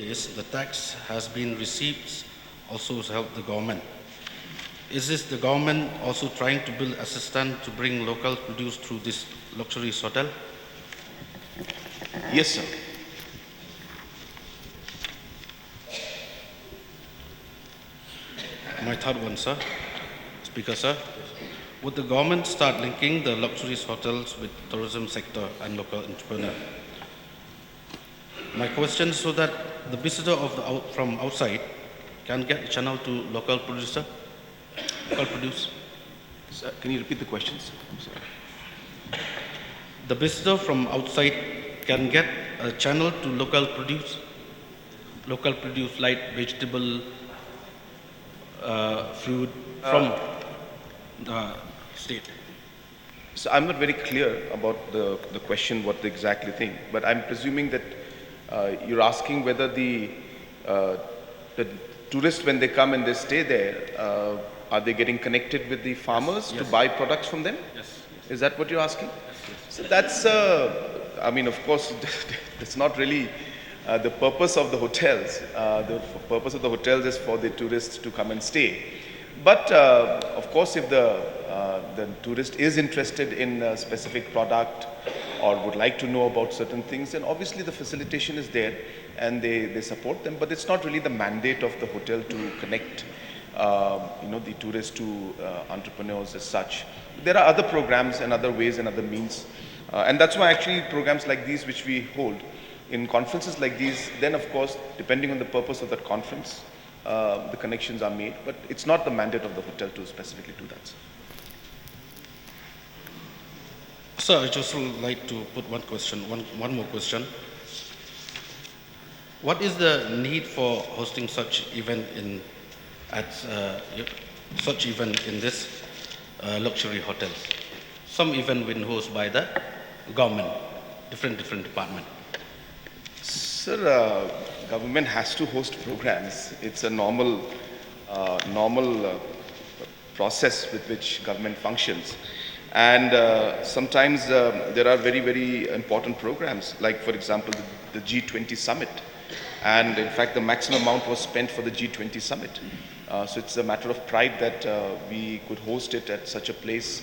is the tax has been received also to help the government. Is this the government also trying to build a system to bring local produce through this luxury hotel? Yes, sir. My third one, sir. Speaker, sir. Would the government start linking the luxurious hotels with tourism sector and local entrepreneur? My question is so that the visitor from outside can get a channel to local producer, local produce. Sir, can you repeat the questions? I'm sorry. The visitor from outside can get a channel to local produce like vegetable, fruit from the state. So I'm not very clear about the question, what the exactly thing, but I'm presuming that you're asking whether the tourists, when they come and they stay there, are they getting connected with the farmers to buy products from them? Yes. Is that what you're asking? So that's, I mean, of course, it's not really the purpose of the hotels. The purpose of the hotels is for the tourists to come and stay. But of course, if the tourist is interested in a specific product or would like to know about certain things, then obviously the facilitation is there and they support them. But it's not really the mandate of the hotel to connect the tourists to entrepreneurs as such. There are other programs and other ways and other means. And that's why actually programs like these which we hold, in conferences like these, then of course, depending on the purpose of that conference, the connections are made, but it's not the mandate of the hotel to specifically do that. Sir, I just would like to put one more question. What is the need for hosting such event in this luxury hotels? Some event been hosted by the government, different department. Sir, government has to host programs. It's a normal process with which government functions. And sometimes there are very, very important programs, like for example, the G20 summit. And in fact, the maximum amount was spent for the G20 summit. So it's a matter of pride that we could host it at such a place.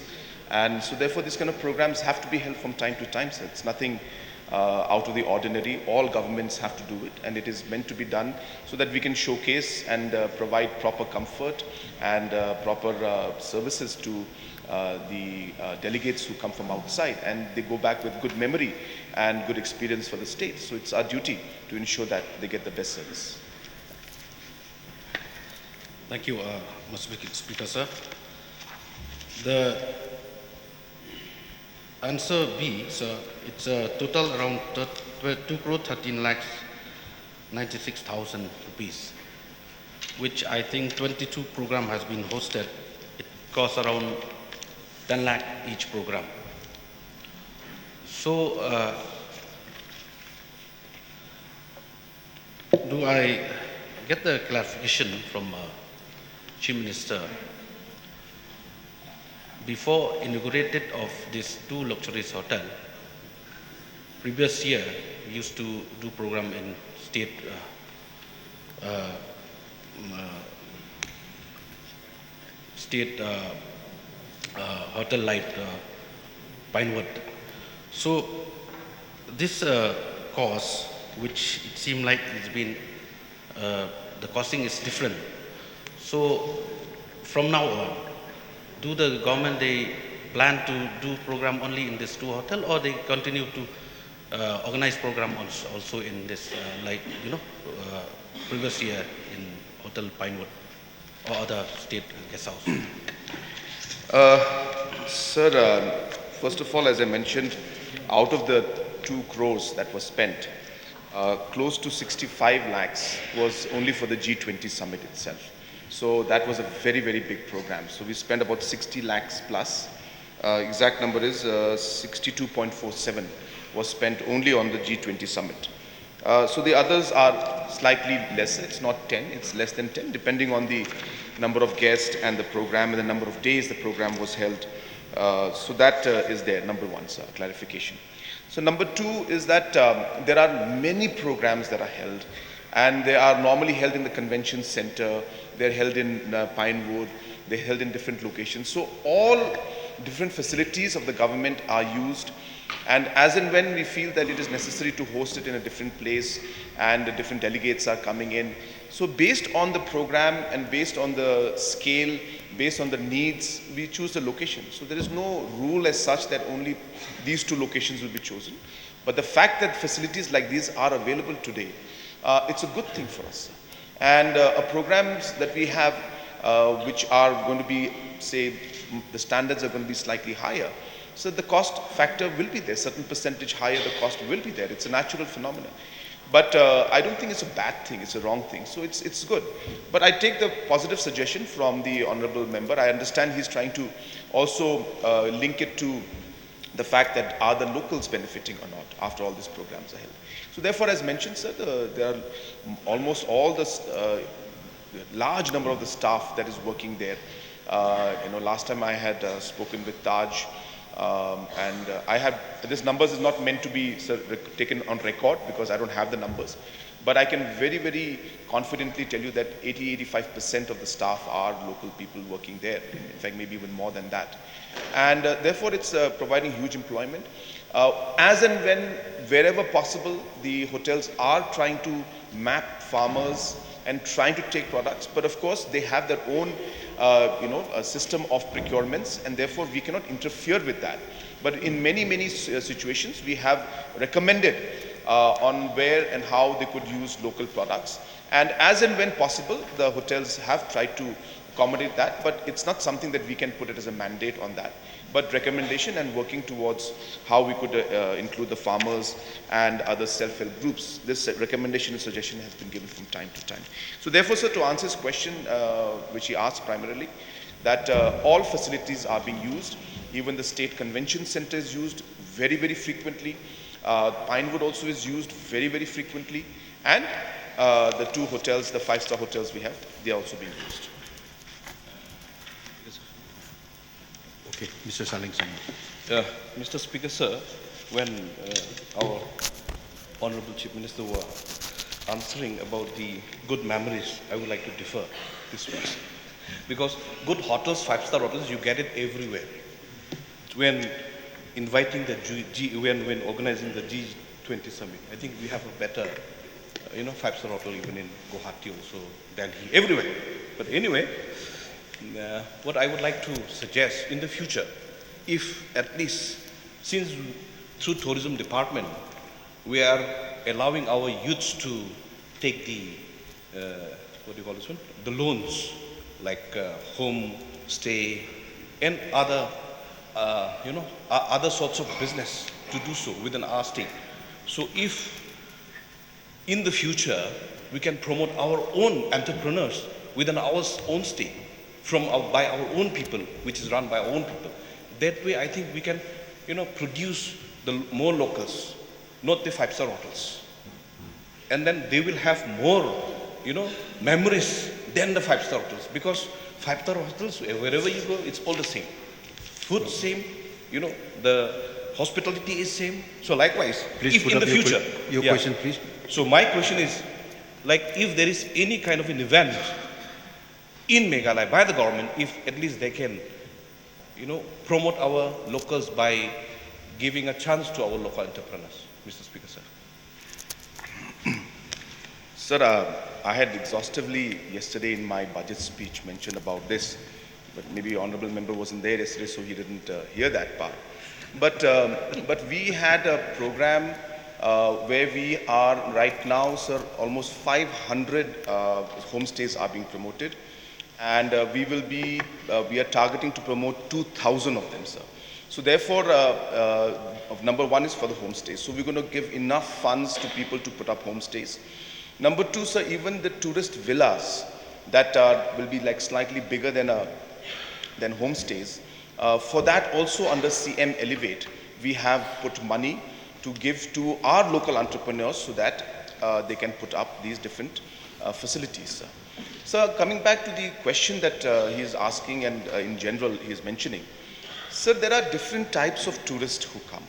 And so therefore, these kind of programs have to be held from time to time. So it's nothing out of the ordinary. All governments have to do it, and it is meant to be done so that we can showcase and provide proper comfort and proper services to the delegates who come from outside, and they go back with good memory and good experience for the state. So it's our duty to ensure that they get the best service. Thank you, Mr. Speaker, sir. The answer B, sir, it's a total around 2 crore 13 lakhs 96,000 rupees, which I think 22 program has been hosted. It costs around 10 lakh each program. So, do I get the clarification from Chief Minister? Before inaugurated of these two luxurious hotel, previous year we used to do program in state hotel like Pinewood. So this cost, which it seemed like it's been the costing is different. So from now on, do the government they plan to do program only in this two hotel, or they continue to organize program also in this previous year in Hotel Pinewood or other state guest house? Sir, first of all, as I mentioned, out of the 2 crores that was spent, close to 65 lakhs was only for the G20 summit itself. So that was a very, very big program. So we spent about 60 lakhs plus. Exact number is 62.47 was spent only on the G20 summit. So the others are slightly lesser. It's not 10, it's less than 10, depending on the number of guests and the program and the number of days the program was held. So that is there, number one, sir, clarification. So number two is that there are many programs that are held, And they are normally held in the convention center, they're held in Pinewood, they're held in different locations. So all different facilities of the government are used, and as and when we feel that it is necessary to host it in a different place and the different delegates are coming in. So based on the program and based on the scale, based on the needs, we choose the location. So there is no rule as such that only these two locations will be chosen. But the fact that facilities like these are available today, it's a good thing for us. And programs that we have which are going to be, say, the standards are going to be slightly higher. So the cost factor will be there, certain percentage higher, the cost will be there. It's a natural phenomenon. But I don't think it's a bad thing, it's a wrong thing. So it's good. But I take the positive suggestion from the honorable member. I understand he's trying to also link it to the fact that are the locals benefiting or not after all these programs are held. So therefore, as mentioned, sir, there are almost all the large number of the staff that is working there. Last time I had spoken with Taj, and I have, this numbers is not meant to be taken on record because I don't have the numbers, but I can very, very confidently tell you that 80-85% of the staff are local people working there. In fact, maybe even more than that. And therefore, it's providing huge employment. As and when, wherever possible, the hotels are trying to map farmers and trying to take products, but of course they have their own a system of procurements, and therefore we cannot interfere with that. But in many situations we have recommended on where and how they could use local products, and as and when possible the hotels have tried to accommodate that, but it's not something that we can put it as a mandate on that, but recommendation and working towards how we could include the farmers and other self-help groups. This recommendation and suggestion has been given from time to time. So therefore, sir, to answer his question, which he asked primarily, that all facilities are being used. Even the state convention center is used very, very frequently. Pinewood also is used very, very frequently. And the two hotels, the 5-star hotels we have, they are also being used. Okay, Mr. Saling Singh. Mr. Speaker, sir, when our Honorable Chief Minister was answering about the good memories, I would like to differ this way. Because good hotels, 5-star hotels, you get it everywhere. When inviting the when organizing the G20 summit, I think we have a better, 5-star hotel even in Guwahati also, Delhi, everywhere. But anyway, what I would like to suggest in the future, if at least, since through tourism department, we are allowing our youths to take the, what do you call this one? The loans, like home stay and other, other sorts of business to do so within our state. So if in the future, we can promote our own entrepreneurs within our own state, by our own people, which is run by our own people. That way, I think we can, produce the more locals, not the 5-star hotels. And then they will have more, memories than the 5-star hotels. Because 5-star hotels, wherever you go, it's all the same. Food same, the hospitality is same. So likewise, Please if put in up the future, your question, please. So my question is, like, if there is any kind of an event in Meghalaya by the government, if at least they can, promote our locals by giving a chance to our local entrepreneurs. Mr. Speaker, sir. Sir, I had exhaustively yesterday in my budget speech mentioned about this, but maybe honorable member wasn't there yesterday, so he didn't hear that part. But we had a program where we are right now, sir, almost 500 homestays are being promoted. And we are targeting to promote 2,000 of them, sir. So therefore, number one is for the homestays. So we're going to give enough funds to people to put up homestays. Number two, sir, even the tourist villas that will be like slightly bigger than homestays. For that also under CM Elevate, we have put money to give to our local entrepreneurs so that they can put up these different facilities, sir. Sir, coming back to the question that he is asking and in general he is mentioning, sir, there are different types of tourists who come.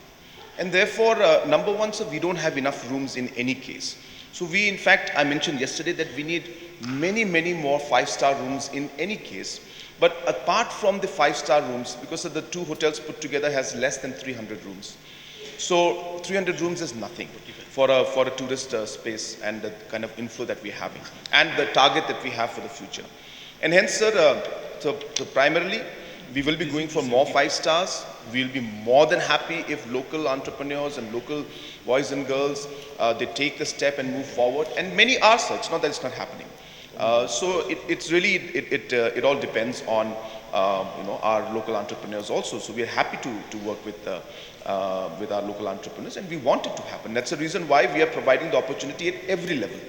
And therefore, number one, sir, we don't have enough rooms in any case. So we, in fact, I mentioned yesterday that we need many more five-star rooms in any case. But apart from the five-star rooms, because of the two hotels put together has less than 300 rooms. So 300 rooms is nothing for a tourist space and the kind of inflow that we're having and the target that we have for the future. And hence, sir, so primarily, we will be going for more five stars. We'll be more than happy if local entrepreneurs and local boys and girls, they take the step and move forward. And many are such, not that it's not happening. So it's really, it all depends on our local entrepreneurs also. So we are happy to work with our local entrepreneurs, and we want it to happen. That's the reason why we are providing the opportunity at every level.